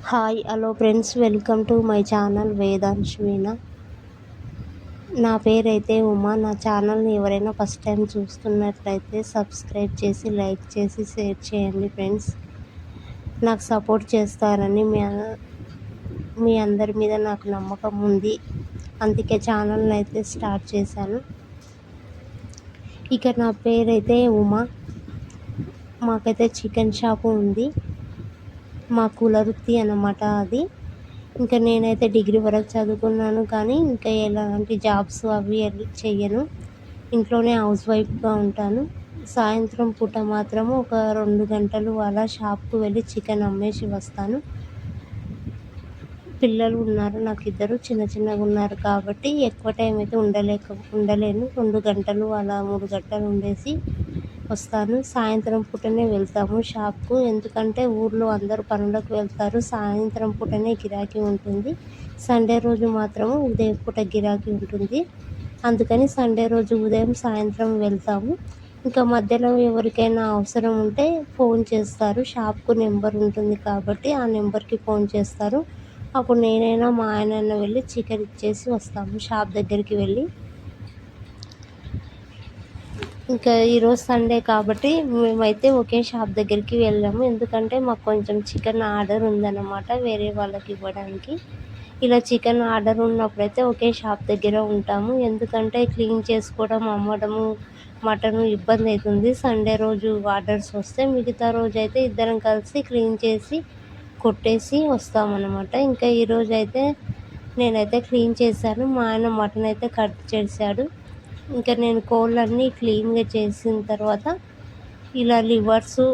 Hi hello friends, welcome to my channel వేదాంశ్వీన. నా పేరైతే ఉమా. నా ఛానల్ని ఎవరైనా ఫస్ట్ టైం చూస్తున్నట్లయితే సబ్స్క్రైబ్ చేసి లైక్ చేసి షేర్ చేయండి ఫ్రెండ్స్. నాకు సపోర్ట్ చేస్తారని మీ అందరి మీద నాకు నమ్మకం ఉంది, అందుకే ఛానల్ని అయితే స్టార్ట్ చేశాను. ఇక నా పేరైతే ఉమా. మాకైతే చికెన్ షాపు ఉంది, మా కుల వృత్తి అన్నమాట అది. ఇంకా నేనైతే డిగ్రీ వరకు చదువుకున్నాను, కానీ ఇంకా ఎలాంటి జాబ్స్ అవి చెయ్యను. ఇంట్లోనే హౌస్ వైఫ్గా ఉంటాను. సాయంత్రం పూట మాత్రము ఒక 2 గంటలు అలా షాప్కు వెళ్ళి చికెన్ అమ్మేసి వస్తాను. పిల్లలు ఉన్నారు నాకు, ఇద్దరు చిన్నగా ఉన్నారు కాబట్టి ఎక్కువ టైం అయితే ఉండలేను. 2 గంటలు అలా 3 గంటలు ఉండేసి వస్తాను. సాయంత్రం పూటనే వెళ్తాము షాప్కు, ఎందుకంటే ఊర్లో అందరూ పనులకు వెళ్తారు. సాయంత్రం పూటనే గిరాకీ ఉంటుంది. సండే రోజు మాత్రము ఉదయం పూట గిరాకీ ఉంటుంది. అందుకని సండే రోజు ఉదయం సాయంత్రం వెళ్తాము. ఇంకా మధ్యలో ఎవరికైనా అవసరం ఉంటే ఫోన్ చేస్తారు. షాప్కు నెంబర్ ఉంటుంది కాబట్టి ఆ నెంబర్కి ఫోన్ చేస్తారు. అప్పుడు నేనైనా మా ఆయనైనా వెళ్ళి చికెన్ ఇచ్చేసి వస్తాము షాప్ దగ్గరికి వెళ్ళి. ఇంకా ఈరోజు సండే కాబట్టి మేమైతే ఒకే షాప్ దగ్గరికి వెళ్ళాము, ఎందుకంటే మాకు కొంచెం చికెన్ ఆర్డర్ ఉందన్నమాట వేరే వాళ్ళకి ఇవ్వడానికి. ఇలా చికెన్ ఆర్డర్ ఉన్నప్పుడైతే ఒకే షాప్ దగ్గర ఉంటాము, ఎందుకంటే క్లీన్ చేసుకోవడం అమ్మడము మటను ఇబ్బంది అవుతుంది. సండే రోజు ఆర్డర్స్ వస్తే మిగతా రోజు అయితే ఇద్దరం కలిసి క్లీన్ చేసి కొట్టేసి వస్తామన్నమాట. ఇంకా ఈరోజు అయితే నేనైతే క్లీన్ చేశాను, మా ఆయన మటన్ అయితే కట్ చేశాడు. ఇంకా నేను కోళ్ళన్నీ క్లీన్గా చేసిన తర్వాత ఇలా లివర్సు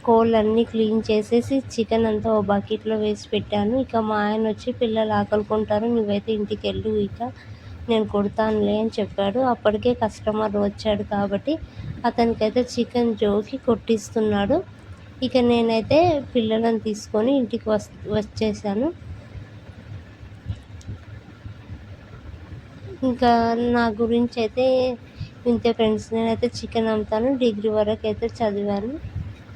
కోళ్ళన్నీ క్లీన్ చేసేసి చికెన్ అంతా ఓ బకెట్లో వేసి పెట్టాను. ఇక మా ఆయన వచ్చి పిల్లలు ఆకలుకుంటారు, నువ్వైతే ఇంటికి వెళ్ళు, ఇక నేను కొడతానులే అని చెప్పాడు. అప్పటికే కస్టమర్ వచ్చాడు కాబట్టి అతనికైతే చికెన్ జోకి కొట్టిస్తున్నాడు. ఇక నేనైతే పిల్లలను తీసుకొని ఇంటికి వచ్చేసాను. ఇంకా నా గురించి అయితే ఇంతే ఫ్రెండ్స్. నేనైతే చికెన్ అమ్ముతాను, డిగ్రీ వరకు అయితే చదివాను.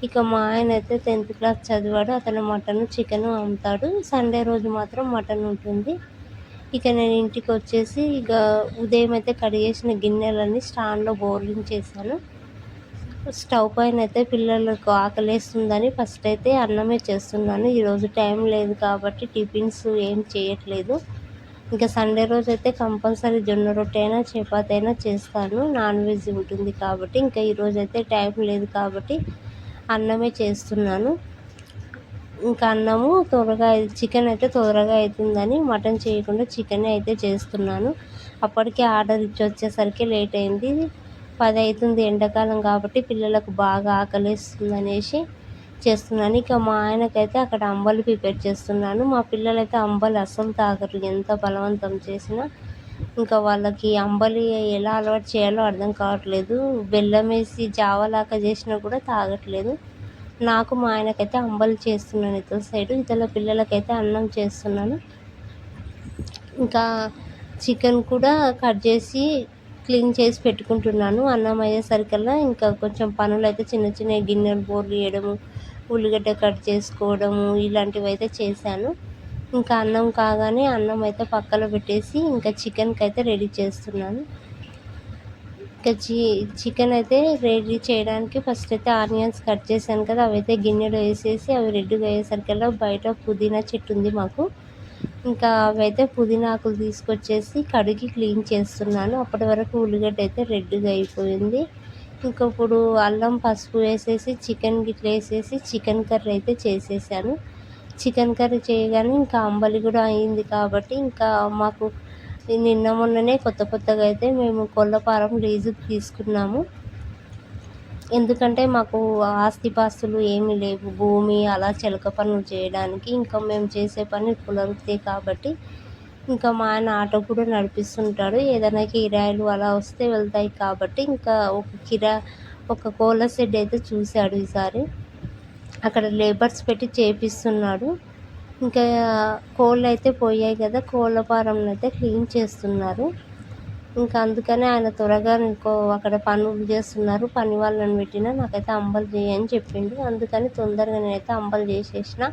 ఇక మా ఆయన అయితే 10th క్లాస్ చదివాడు, అతను మటన్ చికెన్ అమ్ముతాడు. సండే రోజు మాత్రం మటన్ ఉంటుంది. ఇక నేను ఇంటికి వచ్చేసి ఇక ఉదయం అయితే కడిగేసిన గిన్నెలన్నీ స్టాండ్లో బోర్లించేసాను. స్టవ్ పైన అయితే పిల్లలకు ఆకలేస్తుందని ఫస్ట్ అయితే అన్నమే చేస్తున్నాను. ఈరోజు టైం లేదు కాబట్టి టిఫిన్స్ ఏం చేయట్లేదు. ఇంకా సండే రోజు అయితే కంపల్సరీ జొన్న రొట్టె అయినా చపాతీ అయినా చేస్తాను, నాన్ వెజ్ ఉంటుంది కాబట్టి. ఇంకా ఈరోజు అయితే టైం లేదు కాబట్టి అన్నమే చేస్తున్నాను. ఇంకా అన్నము త్వరగా చికెన్ అయితే త్వరగా అవుతుందని మటన్ చేయకుండా చికెన్ అయితే చేస్తున్నాను. అప్పటికే ఆర్డర్ ఇచ్చి వచ్చేసరికి లేట్ అయింది, 10 అవుతుంది. ఎండాకాలం కాబట్టి పిల్లలకు బాగా ఆకలిస్తుంది అనేసి చేస్తున్నాను. ఇక మా ఆయనకైతే అక్కడ అంబలి ప్రిపేర్ చేస్తున్నాను. మా పిల్లలైతే అంబలి అస్సలు తాగరు, ఎంత బలవంతం చేసినా. ఇంకా వాళ్ళకి అంబలి ఎలా అలవాటు చేయాలో అర్థం కావట్లేదు. బెల్లం వేసి జావలాగా చేసినా కూడా తాగట్లేదు. నాకు మా ఆయనకైతే అంబలి చేస్తున్నాను ఇతల సైడు, ఇతల పిల్లలకైతే అన్నం చేస్తున్నాను. ఇంకా చికెన్ కూడా కట్ చేసి క్లీన్ చేసి పెట్టుకుంటున్నాను. అన్నం అయ్యేసరికల్లా ఇంకా కొంచెం పనులు అయితే చిన్న గిన్నెలు బోర్లు వేయడము, ఉల్లిగడ్డ కట్ చేసుకోవడము ఇలాంటివి అయితే చేశాను. ఇంకా అన్నం కాగానే అన్నం అయితే పక్కలో పెట్టేసి ఇంకా చికెన్కి అయితే రెడీ చేస్తున్నాను. ఇంకా చికెన్ అయితే రెడీ చేయడానికి ఫస్ట్ అయితే ఆనియన్స్ కట్ చేశాను కదా, అవి అయితే గిన్నెలో వేసేసి అవి రెడీగా అయ్యేసరికల్లా బయట పుదీనా చెట్టు ఉంది మాకు. ఇంకా అవైతే పుదీనా ఆకులు తీసుకొచ్చేసి కడిగి క్లీన్ చేస్తున్నాను. అప్పటి వరకు ఉల్లిగడ్డ అయితే రెడ్గా అయిపోయింది. ఇంకా ఇప్పుడు అల్లం పసుపు వేసేసి చికెన్ గిట్ల వేసేసి చికెన్ కర్రీ అయితే చేసేసాను. చికెన్ కర్రీ చేయగానే ఇంకా అంబలి కూడా అయింది కాబట్టి ఇంకా మాకు నిన్న మొన్ననే కొత్తగా అయితే మేము కొల్లపారం లీజుకు తీసుకున్నాము. ఎందుకంటే మాకు ఆస్తిపాస్తులు ఏమీ లేవు, భూమి అలా చిలక పనులు చేయడానికి. ఇంకా మేము చేసే పని కుల వృత్తి కాబట్టి ఇంకా మా ఆయన ఆటో కూడా నడిపిస్తుంటాడు, ఏదైనా కిరాయిలు అలా వస్తే వెళ్తాయి కాబట్టి ఇంకా ఒక కోళ్ళ షెడ్ అయితే చూశాడు ఈసారి, అక్కడ లేబర్స్ పెట్టి చేపిస్తున్నాడు. ఇంకా కోళ్ళు అయితే పోయాయి కదా, కోళ్ళ ఫారంను అయితే క్లీన్ చేస్తున్నారు. ఇంకా అందుకనే ఆయన త్వరగా అక్కడ పనులు చేస్తున్నారు, పని వాళ్ళని పెట్టినా నాకైతే అంబలి చేయని చెప్పిండు. అందుకని తొందరగా నేనైతే అంబలి చేసేసిన.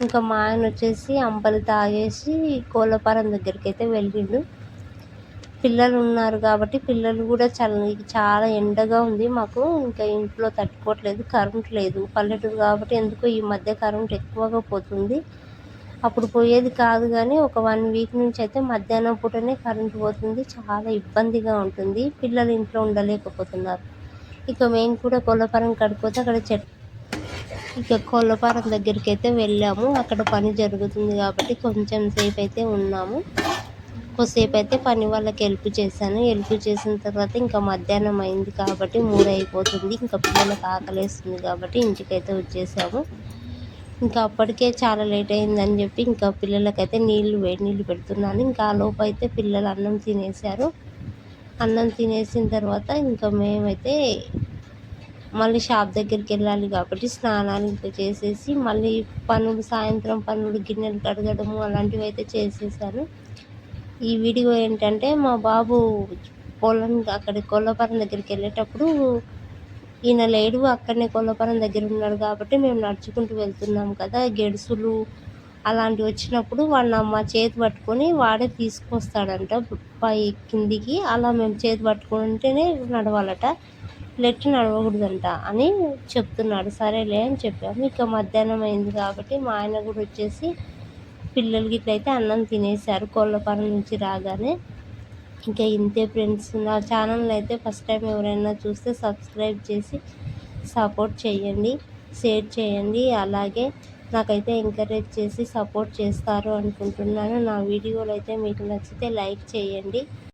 ఇంకా మా ఆయన వచ్చేసి అంబలి తాగేసి కోళ్ళఫారం దగ్గరికి అయితే వెళ్ళిండు. పిల్లలు ఉన్నారు కాబట్టి పిల్లలు కూడా చాలా ఎండగా ఉంది మాకు, ఇంకా ఇంట్లో తట్టుకోవట్లేదు. కరెంట్ లేదు, పల్లెటూరు కాబట్టి ఎందుకో ఈ మధ్య కరెంట్ ఎక్కువగా పోతుంది. అప్పుడు పోయేది కాదు కానీ ఒక 1 వీక్ నుంచి అయితే మధ్యాహ్నం పూటనే కరెంట్ పోతుంది. చాలా ఇబ్బందిగా ఉంటుంది, పిల్లలు ఇంట్లో ఉండలేకపోతున్నారు. ఇక మేము కూడా కోళ్ళఫారం కడిపోతే అక్కడ ఇక కోళ్ళఫారం దగ్గరికి అయితే వెళ్ళాము. అక్కడ పని జరుగుతుంది కాబట్టి కొంచెం సేపు అయితే ఉన్నాము. కొద్దిసేపు అయితే పని వాళ్ళకి హెల్ప్ చేశాను. హెల్ప్ చేసిన తర్వాత ఇంకా మధ్యాహ్నం అయింది కాబట్టి 3 అయిపోతుంది. ఇంకా పిల్లలకు ఆకలేస్తుంది కాబట్టి ఇంటికైతే వచ్చేసాము. ఇంకా అప్పటికే చాలా లేట్ అయిందని చెప్పి ఇంకా పిల్లలకైతే వేడి నీళ్ళు పెడుతున్నాను. ఇంకా ఆ లోపు అయితే పిల్లలు అన్నం తినేశారు. అన్నం తినేసిన తర్వాత ఇంకా మేమైతే మళ్ళీ షాప్ దగ్గరికి వెళ్ళాలి కాబట్టి స్నానాలు ఇంకా చేసేసి మళ్ళీ సాయంత్రం పనులు గిన్నెలు కడగడము అలాంటివి అయితే చేసేసాను. ఈ వీడియో ఏంటంటే మా బాబు అక్కడ కోళ్ళఫారం దగ్గరికి వెళ్ళేటప్పుడు ఈయన లేడు, అక్కడనే కోళ్ళఫారం దగ్గర ఉన్నాడు కాబట్టి మేము నడుచుకుంటూ వెళ్తున్నాం కదా, గెడుసులు అలాంటివి వచ్చినప్పుడు మా చేతి పట్టుకొని వాడే తీసుకొస్తాడంట కిందికి. అలా మేము చేతి పట్టుకుంటేనే నడవాలట, లెట్ నడవకూడదంట అని చెప్తున్నాడు. సరేలే అని చెప్పాము. ఇక మధ్యాహ్నం అయింది కాబట్టి మా ఆయన కూడా వచ్చేసి పిల్లలకి ఇట్లయితే అన్నం తినేశారు కోళ్ళఫారం నుంచి రాగానే. ఇంకా ఇంతే ఫ్రెండ్స్, నా ఛానల్ని అయితే ఫస్ట్ టైం ఎవరైనా చూస్తే సబ్స్క్రైబ్ చేసి సపోర్ట్ చేయండి, షేర్ చేయండి. అలాగే నాకైతే ఎంకరేజ్ చేసి సపోర్ట్ చేస్తారు అనుకుంటున్నాను. నా వీడియోలు అయితే మీకు నచ్చితే లైక్ చేయండి.